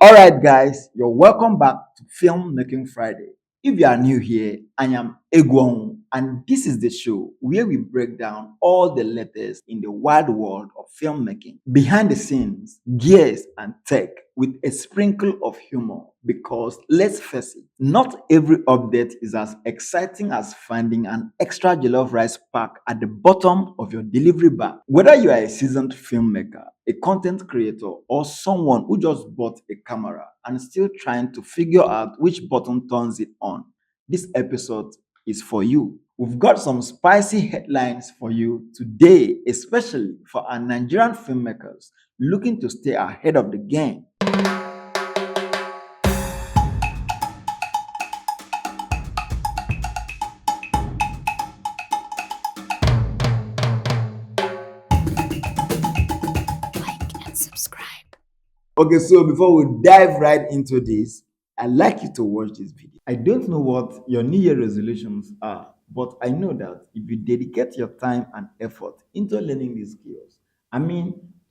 All right, guys, you're welcome back to Filmmaking Friday. If you are new here, I am Egwon, and this is the show where we break down all the latest in the wide world of filmmaking, behind the scenes, gears, and tech, with a sprinkle of humor. Because let's face it, not every update is as exciting as finding an extra jollof rice pack at the bottom of your delivery bag. Whether you are a seasoned filmmaker, a content creator, or someone who just bought a camera and still trying to figure out which button turns it on, this episode is for you. We've got some spicy headlines for you today, especially for our Nigerian filmmakers looking to stay ahead of the game. Like and subscribe. Okay, so before we dive right into this, I'd like you to watch this video. I don't know what your New Year resolutions are, but I know that if you dedicate your time and effort into learning these skills,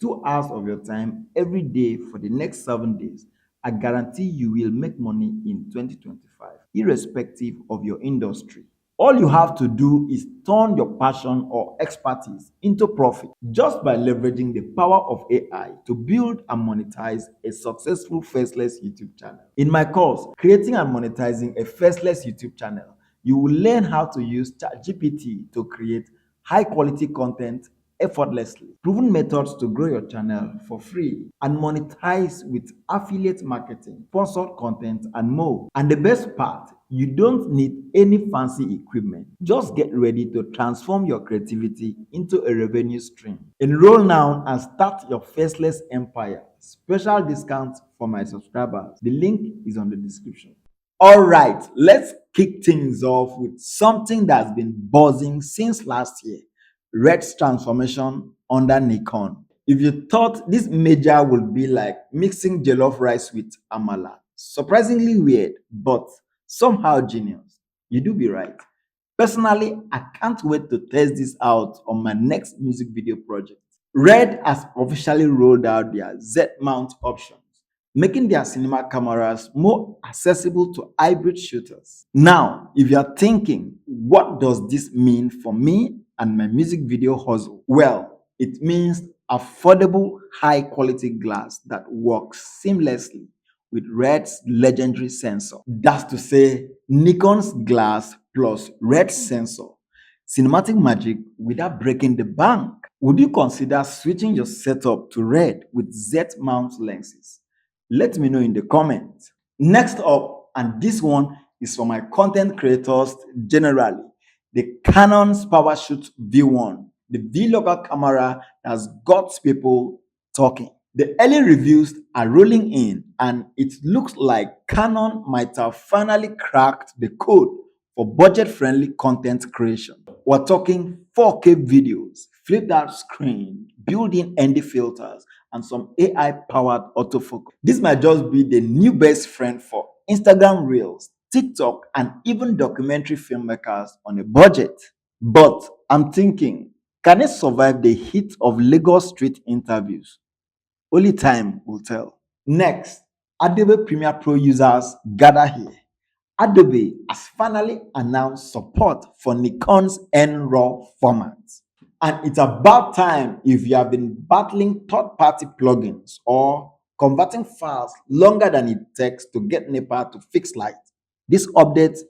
2 hours of your time every day for the next 7 days, I guarantee you will make money in 2025, irrespective of your industry. All you have to do is turn your passion or expertise into profit just by leveraging the power of AI to build and monetize a successful faceless YouTube channel. In my course, Creating and Monetizing a Faceless YouTube Channel, you will learn how to use ChatGPT to create high quality content effortlessly, proven methods to grow your channel for free, and monetize with affiliate marketing, sponsored content, and more. And the best part, you don't need any fancy equipment. Just get ready to transform your creativity into a revenue stream. Enroll now and start your faceless empire. Special discounts for my subscribers. The link is on the description. All right, let's kick things off with something that's been buzzing since last year: RED's transformation under Nikon. If you thought this major would be like mixing jollof rice with Amala, surprisingly weird, but somehow genius, you do be right. Personally, I can't wait to test this out on my next music video project. RED has officially rolled out their Z mount options, making their cinema cameras more accessible to hybrid shooters. Now, if you're thinking, what does this mean for me and my music video hustle? Well, it means affordable, high quality glass that works seamlessly with RED's legendary sensor. That's to say, Nikon's glass plus RED sensor. Cinematic magic without breaking the bank. Would you consider switching your setup to RED with Z mount lenses? Let me know in the comments. Next up, and this one is for my content creators generally, the Canon's PowerShot V1, the vlogger camera that's got people talking. The early reviews are rolling in, and it looks like Canon might have finally cracked the code for budget-friendly content creation. We're talking 4K videos, flipped out screen, built-in ND filters, and some AI-powered autofocus. This might just be the new best friend for Instagram Reels, TikTok, and even documentary filmmakers on a budget. But I'm thinking, can it survive the heat of Lagos street interviews? Only time will tell. Next, Adobe Premiere Pro users gather here. Adobe has finally announced support for Nikon's N-RAW format. And it's about time if you have been battling third-party plugins or converting files longer than it takes to get NEPA to fix light. This update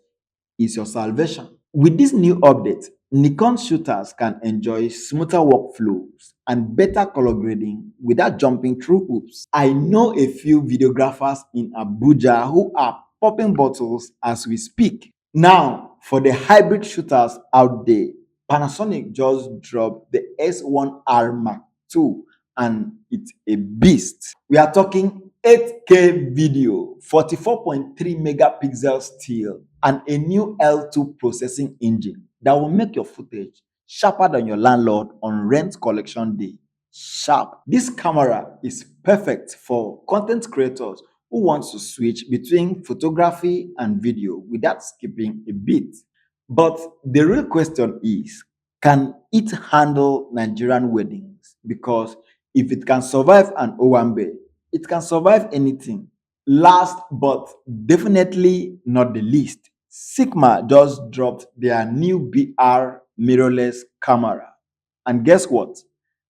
is your salvation. With this new update, Nikon shooters can enjoy smoother workflows and better color grading without jumping through hoops. I know a few videographers in Abuja who are popping bottles as we speak. Now, for the hybrid shooters out there, Panasonic just dropped the S1R Mark II, and it's a beast. We are talking 8K video, 44.3 megapixel still, and a new L2 processing engine that will make your footage sharper than your landlord on rent collection day. Sharp. This camera is perfect for content creators who want to switch between photography and video without skipping a beat. But the real question is, can it handle Nigerian weddings? Because if it can survive an Owambe, it can survive anything. Last but definitely not the least, Sigma just dropped their new BR mirrorless camera. And guess what?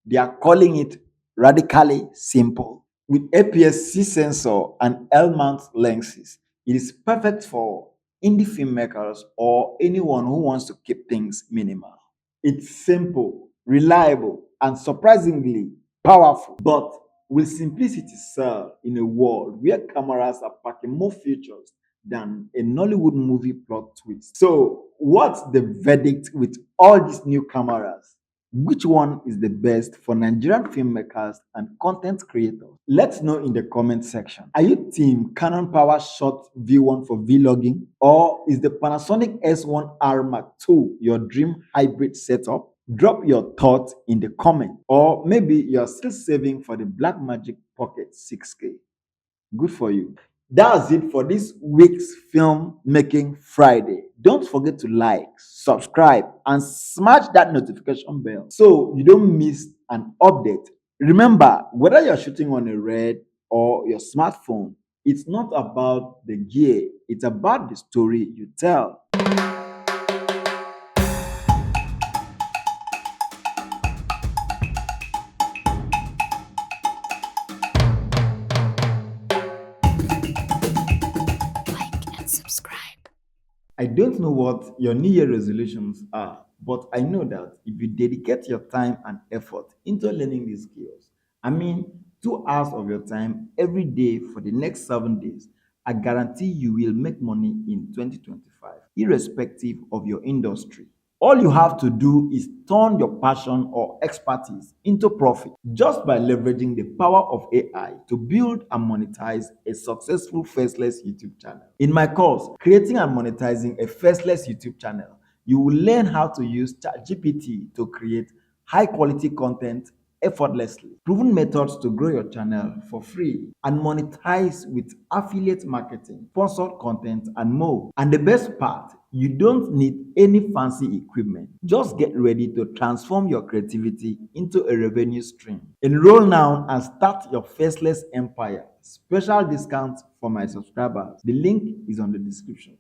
They are calling it radically simple. With APS-C sensor and L-mount lenses, it is perfect for indie filmmakers or anyone who wants to keep things minimal. It's simple, reliable, and surprisingly powerful. But will simplicity sell in a world where cameras are packing more features than a Nollywood movie plot twist? So, what's the verdict with all these new cameras? Which one is the best for Nigerian filmmakers and content creators? Let's know in the comment section. Are you team Canon PowerShot V1 for vlogging, or is the Panasonic S1R Mark II your dream hybrid setup? Drop your thoughts in the comment, or maybe you're still saving for the Blackmagic Pocket 6K. Good for you. That's it for this week's Filmmaking Friday. Don't forget to like, subscribe, and smash that notification bell so you don't miss an update. Remember, whether you're shooting on a RED or your smartphone, it's not about the gear, it's about the story you tell. Like and subscribe. I don't know what your New Year resolutions are, but I know that if you dedicate your time and effort into learning these skills, I mean, 2 hours of your time every day for the next 7 days, I guarantee you will make money in 2025, irrespective of your industry. All you have to do is turn your passion or expertise into profit just by leveraging the power of AI to build and monetize a successful faceless YouTube channel. In my course, Creating and Monetizing a Faceless YouTube Channel, you will learn how to use ChatGPT to create high quality content effortlessly, proven methods to grow your channel for free, and monetize with affiliate marketing, sponsored content, and more. And the best part, you don't need any fancy equipment. Just get ready to transform your creativity into a revenue stream. Enroll now and start your faceless empire. Special discounts for my subscribers. The link is on the description.